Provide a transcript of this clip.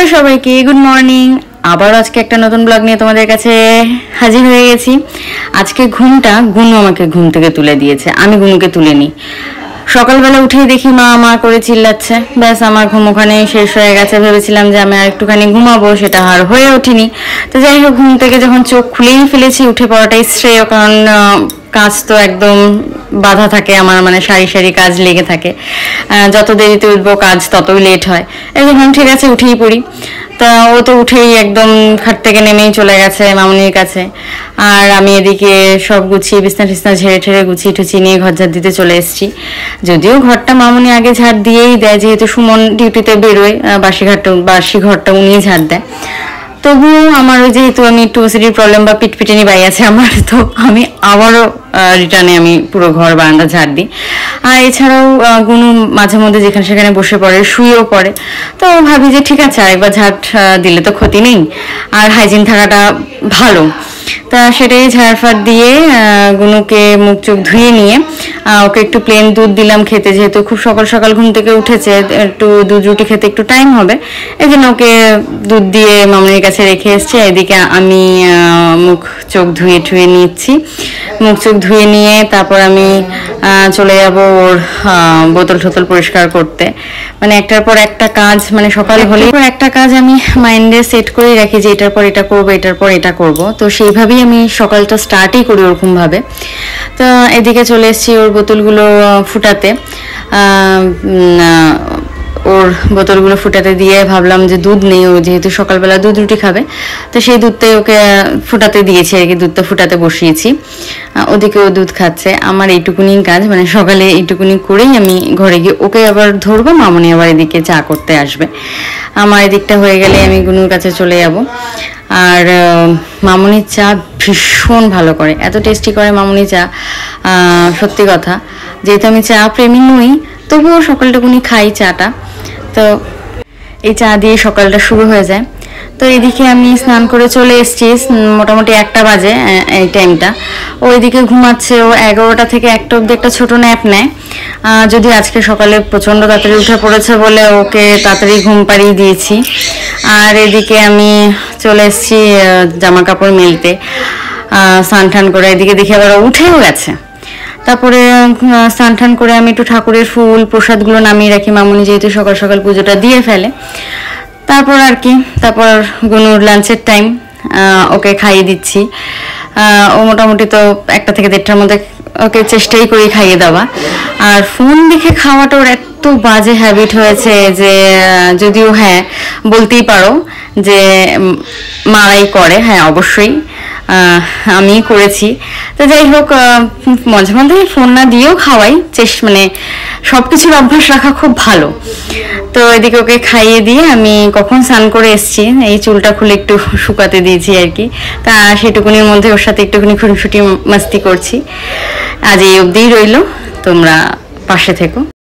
Hello সবাইকে, good morning. আবার আজকে একটা নতুন ব্লগ নিয়ে তোমাদের কাছে হাজির হয়ে গেছি। আজকে গুনু আমাকে ঘুম থেকে তুলে দিয়েছে, আমি গুনুকে তুলিনি। সকালবেলা উঠেই দেখি মা মা করে চিল্লাচ্ছে। ব্যাস, আমার ঘুম ওখানে শেষ হয়ে গেছে। ভেবেছিলাম যে আমি আর একটুখানি ঘুমাবো, সেটা আর হয়ে ওঠেনি। তো যাই হোক, ঘুম থেকে যখন চোখ খুলেই ফেলেছি, উঠে পড়াটাই শ্রেয়। কারণ কাজ তো একদম বাধা থাকে আমার, মানে সারি সারি কাজ লেগে থাকে। যত দেরিতে উঠবো কাজ ততই লেট হয়। এখন ঠিক আছে, উঠেই পড়ি। তা ও তো উঠেই একদম খাট থেকে নেমেই চলে গেছে মামুনির কাছে। আর আমি এদিকে সব গুছিয়ে বিছনা টিছনা ঝেড়ে ঠেড়ে গুছিয়ে টুচিয়ে নিয়ে ঘর ঝাড় দিতে চলে এসেছি। যদিও ঘরটা মামুনি আগে ঝাড় দিয়েই দেয়, যেহেতু সুমন ডিউটিতে বেরোয়, বাসি ঘরটা উনিই ঝাড় দেয়। তবুও আমার যেহেতু আমি একটু ওসিডির প্রবলেম বা পিটপিটানি বাই আছে আমার, তো আমি আবারও রিটার্নে আমি পুরো ঘর বারান্দা ঝাড় দিই। আর এছাড়াও গুনু মাঝে মধ্যে যেখানে সেখানে বসে পড়ে, শুয়েও পড়ে। তো ভাবি যে ঠিক আছে, আরেকবার ঝাড় দিলে তো ক্ষতি নেই, আর হাইজিন থাকাটা ভালো। তা সেটাই ঝাড়ফাড় দিয়ে গুনুকে মুখ চোখ ধুয়ে নিয়ে ওকে একটু প্লেন দুধ দিলাম খেতে, যেহেতু খুব সকাল সকাল ঘুম থেকে উঠেছে, একটু দুধ রুটি খেতে একটু টাইম হবে। এই জন্য ওকে দুধ দিয়ে মামনির কাছে রেখে এসছে। এদিকে আমি মুখ চোখ ধুয়ে ঠুয়ে নিচ্ছি। মুখ চোখ ধুয়ে নিয়ে তারপর আমি চলে যাব ওর বোতল টোতল পরিষ্কার করতে। মানে একটার পর একটা কাজ, মানে সকাল হলে একটা কাজ আমি মাইন্ডে সেট করে রাখি যে এটার পর এটা করবো, এটার পর এটা করব। তো সেইভাবেই আমি সকালটা স্টার্টই করি ওরকমভাবে। তো এদিকে চলে এসেছি ওর বোতলগুলো ফুটাতে। ওর বোতলগুলো ফুটাতে দিয়ে ভাবলাম যে দুধ নেই, ও যেহেতু সকালবেলা দুধ রুটি খাবে, তো সেই দুধটাই ওকে ফুটাতে দিয়েছি আর কি। দুধটা ফুটাতে বসিয়েছি, ওদিকে ও দুধ খাচ্ছে। আমার এইটুকুনি কাজ, মানে সকালে এইটুকুনি করেই আমি ঘরে গিয়ে ওকে আবার ধরবো। মামনি আবার এদিকে চা করতে আসবে। আমার এদিকটা হয়ে গেলে আমি গুনুর কাছে চলে যাব। আর মামনির চা ভীষণ ভালো করে, এত টেস্টি করে মামনি চা, সত্যি কথা। যেহেতু আমি চা প্রেমী নই, তবুও সকালটুকুনি খাই চাটা। তো এই চা দিয়ে সকালটা শুরু হয়ে যায়। তো এদিকে আমি স্নান করে চলে এসেছি, মোটামুটি 1টা বাজে এই টাইমটা। ও এদিকে ঘুমাচ্ছে। ও 11টা থেকে 1টা অবধি একটা ছোটো ন্যাপ নেয়। যদি আজকে সকালে প্রচণ্ড তাড়াতাড়ি উঠে পড়েছে বলে ওকে তাড়াতাড়ি ঘুম পাড়িয়ে দিয়েছি। আর এদিকে আমি চলে এসেছি জামা কাপড় মেলতে, স্নান টান করে। এদিকে দেখে আবার উঠেও গেছে। তারপরে স্নান টান করে আমি একটু ঠাকুরের ফুল প্রসাদগুলো নামিয়ে রাখি, মামুনি যেহেতু সকাল সকাল পুজোটা দিয়ে ফেলে। তারপর আর কি, তারপর গুনুর লাঞ্চের টাইম, ওকে খাইয়ে দিচ্ছি। ও মোটামুটি তো 1টা থেকে 1:30টার মধ্যে ওকে চেষ্টাই করি খাইয়ে দেওয়া। আর ফোন দেখে খাওয়াটা ওর এত বাজে হ্যাবিট হয়েছে যে, যদিও হ্যাঁ বলতেই পারো যে মারাই করে, হ্যাঁ অবশ্যই আমি করেছি। তো যাই হোক, মাঝে মাঝে ফোন না দিয়েও খাওয়াই, মানে সব কিছুর অভ্যাস রাখা খুব ভালো। তো এদিকে ওকে খাইয়ে দিয়ে আমি কখন স্নান করে এসেছি, এই চুলটা খুলে একটু শুকাতে দিয়েছি আর কি। তা সেটুকুনির মধ্যে ওর সাথে একটুখানি খুনসুটি মাস্তি করছি। আজ এই অবধিই রইল, তোমরা পাশে থেকো।